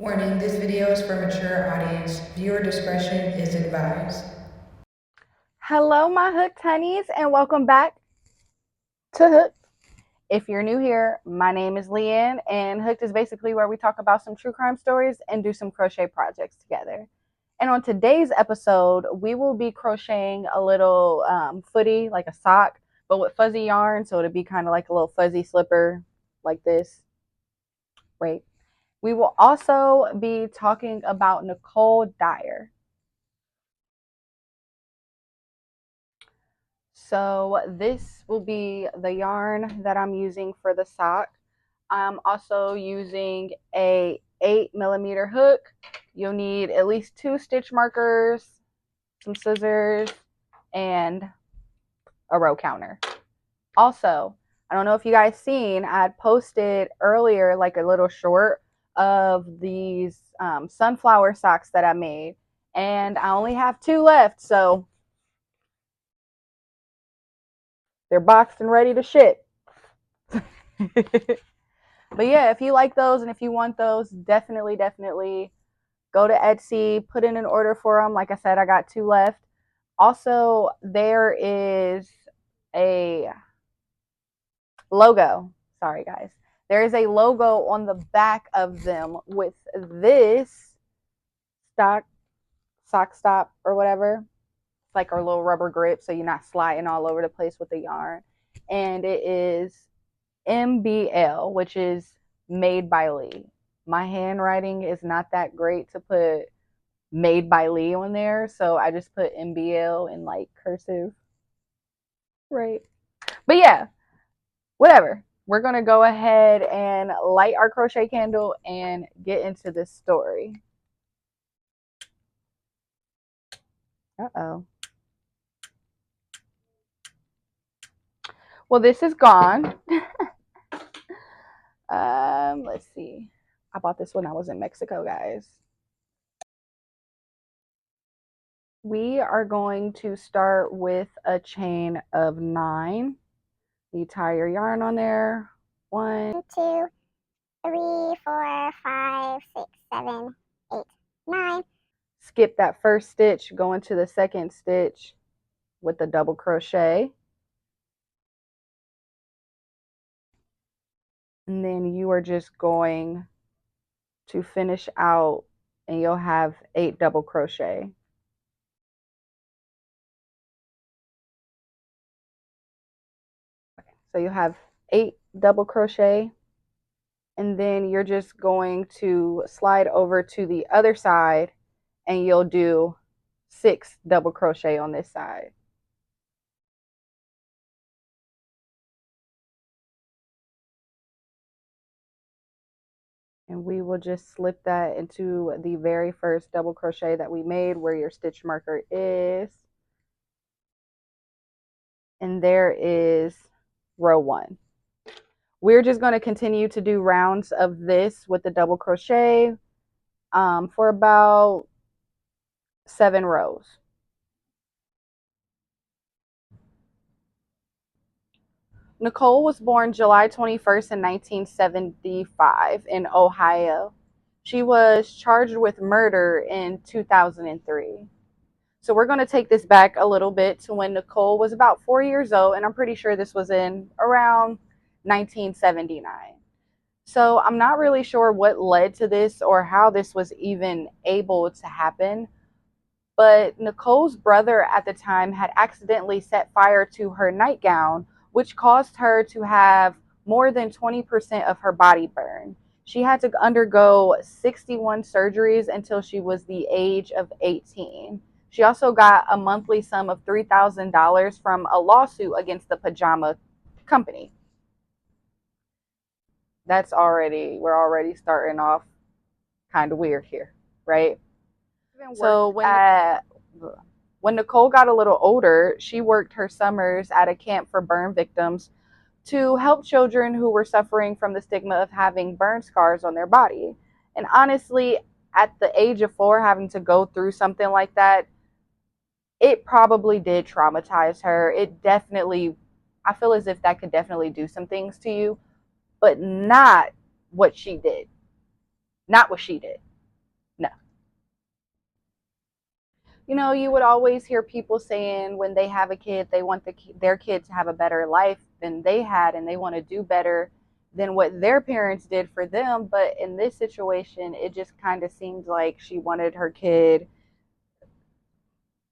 Warning, this video is for mature audience. Viewer discretion is advised. Hello, my Hooked honeys, and welcome back to Hooked. If you're new here, my name is Leanne, and Hooked is basically where we talk about some true crime stories and do some crochet projects together. And on today's episode, we will be crocheting a little footy, like a sock, but with fuzzy yarn, so it'll be kind of like a little fuzzy slipper like this. Right. We will also be talking about Nicole Diar. So this will be the yarn that I'm using for the sock. I'm also using a 8mm hook. You'll need at least 2 stitch markers, some scissors, and a row counter. Also, I don't know if you guys seen, I had posted earlier like a little short of these sunflower socks that I made, and I only have 2 left, so they're boxed and ready to ship. But yeah, if you like those and if you want those, definitely go to Etsy, put in an order for them. Like I said, I got 2 left. Also, there is a logo. Sorry, guys. There is a logo on the back of them with this sock stop or whatever. It's like our little rubber grip so you're not sliding all over the place with the yarn. And it is MBL, which is made by Lee. My handwriting is not that great to put made by Lee on there, so I just put MBL in like cursive. Right. But yeah, whatever. We're going to go ahead and light our crochet candle and get into this story. Uh-oh. Well, this is gone. Let's see. I bought this when I was in Mexico, guys. We are going to start with a chain of 9. You tie your yarn on there. 1, 2, 3, 4, 5, 6, 7, 8, 9. Skip that first stitch, go into the second stitch with the double crochet. And then you are just going to finish out and you'll have 8 double crochet. So you have 8 double crochet, and then you're just going to slide over to the other side and you'll do 6 double crochet on this side. And we will just slip that into the very first double crochet that we made where your stitch marker is. And there is row 1. We're just going to continue to do rounds of this with the double crochet for about 7 rows. Nicole was born July 21st in 1975 in Ohio. She was charged with murder in 2003. So we're going to take this back a little bit to when Nicole was about 4 years old, and I'm pretty sure this was in around 1979. So I'm not really sure what led to this or how this was even able to happen, but Nicole's brother at the time had accidentally set fire to her nightgown, which caused her to have more than 20% of her body burned. She had to undergo 61 surgeries until she was the age of 18. She also got a monthly sum of $3,000 from a lawsuit against the pajama company. We're already starting off kind of weird here, right? So when Nicole got a little older, she worked her summers at a camp for burn victims to help children who were suffering from the stigma of having burn scars on their body. And honestly, at the age of 4, having to go through something like that, it probably did traumatize her. I feel as if that could definitely do some things to you, but not what she did. Not what she did. you would always hear people saying when they have a kid, they want their kid to have a better life than they had, and they want to do better than what their parents did for them. But in this situation, it just kind of seemed like she wanted her kid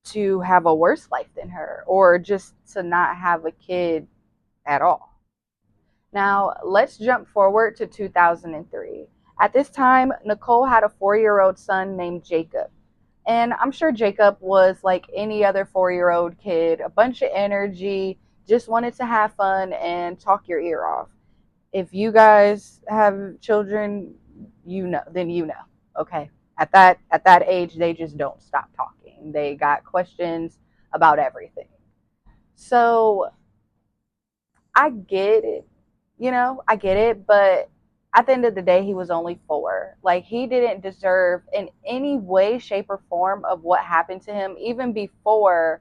to have a worse life than her, or just to not have a kid at all. Now, let's jump forward to 2003. At this time, Nicole had a 4-year-old son named Jacob. And I'm sure Jacob was like any other 4-year-old kid, a bunch of energy, just wanted to have fun and talk your ear off. If you guys have children, then okay? At that age, they just don't stop talking. They got questions about everything. So I get it, I get it, but at the end of the day, he was only 4. Like, he didn't deserve in any way, shape, or form of what happened to him, even before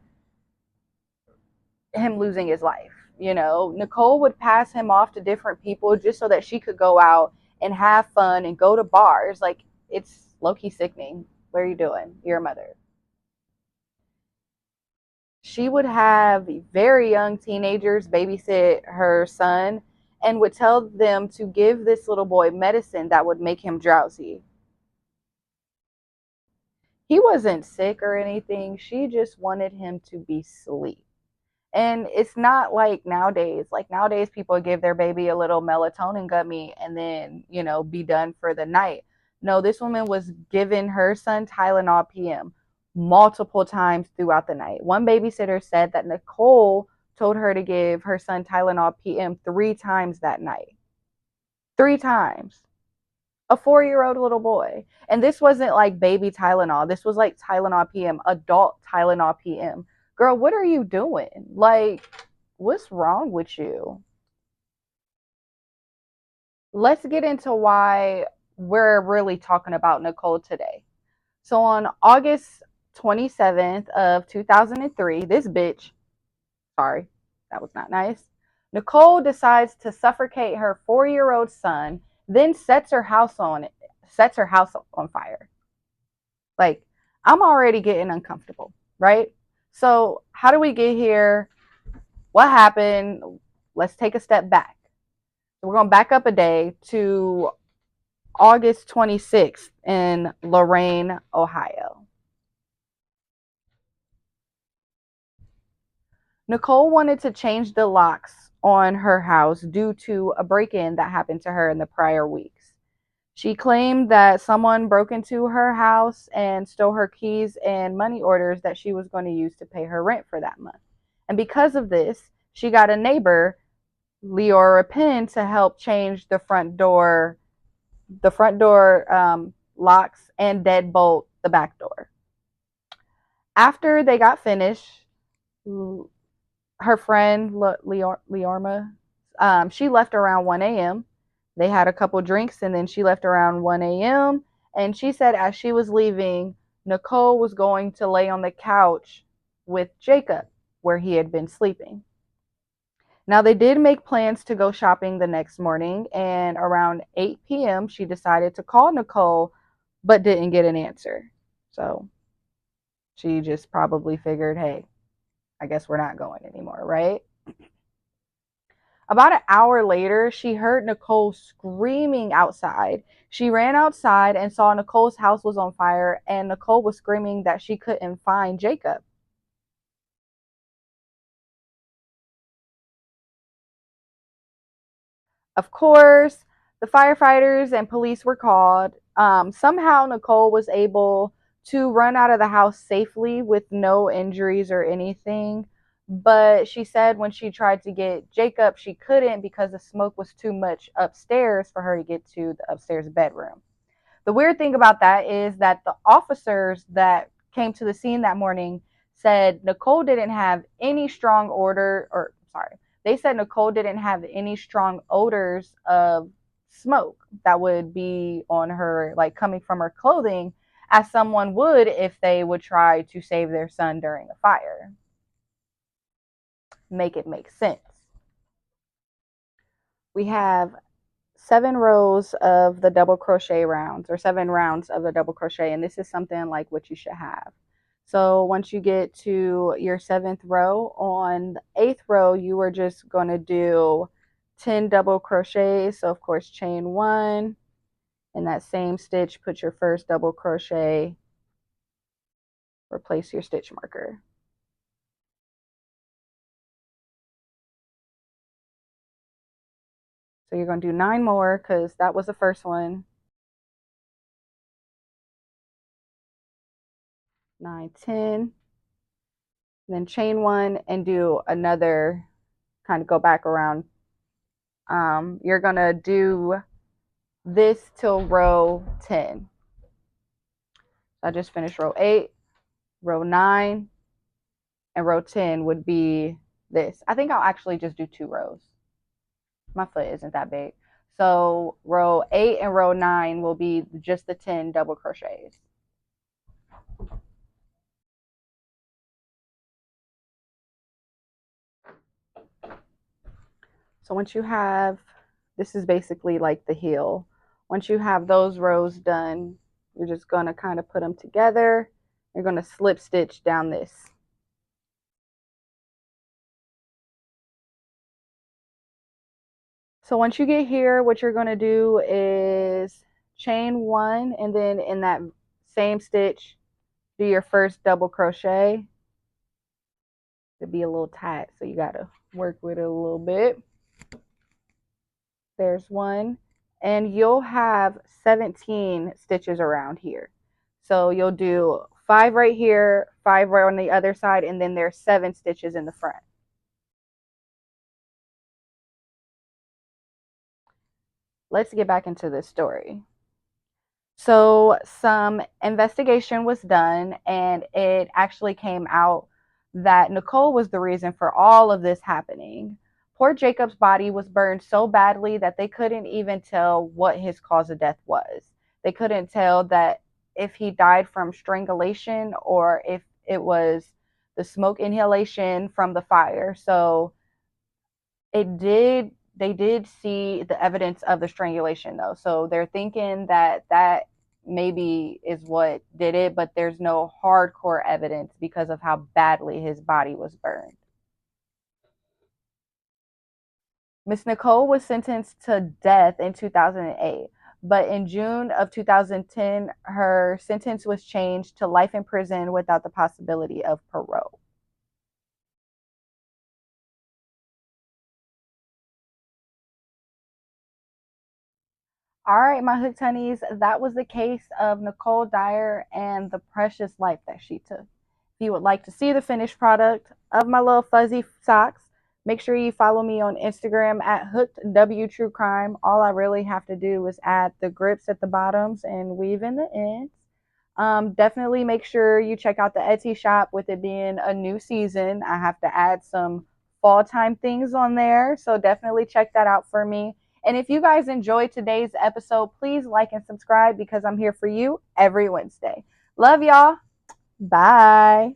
him losing his life. Nicole would pass him off to different people just so that she could go out and have fun and go to bars. Like, it's low-key sickening. What are you doing? You're a mother. She would have very young teenagers babysit her son and would tell them to give this little boy medicine that would make him drowsy. He wasn't sick or anything. She just wanted him to be asleep. And it's not like nowadays. Like, nowadays, people give their baby a little melatonin gummy and then, be done for the night. No, this woman was giving her son Tylenol PM multiple times throughout the night. One babysitter said that Nicole told her to give her son Tylenol PM 3 times that night. 3 times. A 4-year-old little boy. And this wasn't like baby Tylenol. This was like Tylenol PM, adult Tylenol PM. Girl, what are you doing? Like, what's wrong with you? Let's get into why we're really talking about Nicole today. So on August 27th of 2003, this bitch, sorry, that was not nice. Nicole decides to suffocate her 4-year-old son, then sets her house on fire. Like, I'm already getting uncomfortable, right? So, how do we get here? What happened? Let's take a step back. So we're going to back up a day to August 26th in Lorain, Ohio. Nicole wanted to change the locks on her house due to a break-in that happened to her in the prior weeks. She claimed that someone broke into her house and stole her keys and money orders that she was going to use to pay her rent for that month. And because of this, she got a neighbor, Leora Penn, to help change the front door locks and deadbolt the back door. After they got finished, her friend Leorma, she left around 1 a.m. They had a couple drinks and then she left around 1 a.m. And she said as she was leaving, Nicole was going to lay on the couch with Jacob where he had been sleeping. Now, they did make plans to go shopping the next morning, and around 8 p.m., she decided to call Nicole, but didn't get an answer. So she just probably figured, hey, I guess we're not going anymore, right? About an hour later, she heard Nicole screaming outside. She ran outside and saw Nicole's house was on fire, and Nicole was screaming that she couldn't find Jacob. Of course, the firefighters and police were called. Somehow, Nicole was able to run out of the house safely with no injuries or anything. But she said when she tried to get Jacob, she couldn't because the smoke was too much upstairs for her to get to the upstairs bedroom. The weird thing about that is that the officers that came to the scene that morning said Nicole didn't have any strong they said Nicole didn't have any strong odors of smoke that would be on her, like coming from her clothing, as someone would if they would try to save their son during a fire. Make it make sense. We have 7 rows of the double crochet rounds, or 7 rounds of the double crochet, and this is something like what you should have. So once you get to your 7th row, on the 8th row, you are just going to do 10 double crochets. So of course, chain 1. In that same stitch, put your first double crochet, replace your stitch marker. So you're going to do 9 more because that was the first one. 9, 10. Then chain 1 and do another, kind of go back around. You're going to do this till row 10. I just finished row 8, row 9, and row 10 would be this. I think I'll actually just do 2 rows. My foot isn't that big. So row 8 and row 9 will be just the 10 double crochets. So once you have, this is basically like the heel. Once you have those rows done, you're just going to kind of put them together. You're going to slip stitch down this. So once you get here, what you're going to do is chain 1, and then in that same stitch, do your first double crochet. It'll be a little tight, so you got to work with it a little bit. There's 1, and you'll have 17 stitches around here. So you'll do 5 right here, 5 right on the other side, and then there's 7 stitches in the front. Let's get back into this story. So some investigation was done, and it actually came out that Nicole was the reason for all of this happening. Poor Jacob's body was burned so badly that they couldn't even tell what his cause of death was. They couldn't tell that if he died from strangulation or if it was the smoke inhalation from the fire. So they did see the evidence of the strangulation though. So they're thinking that maybe is what did it, but there's no hardcore evidence because of how badly his body was burned. Miss Nicole was sentenced to death in 2008, but in June of 2010, her sentence was changed to life in prison without the possibility of parole. All right, my hooked honeys, that was the case of Nicole Diar and the precious life that she took. If you would like to see the finished product of my little fuzzy socks, make sure you follow me on Instagram at hookedwtruecrime. All I really have to do is add the grips at the bottoms and weave in the ends. Definitely make sure you check out the Etsy shop. With it being a new season, I have to add some fall time things on there. So definitely check that out for me. And if you guys enjoyed today's episode, please like and subscribe because I'm here for you every Wednesday. Love y'all. Bye.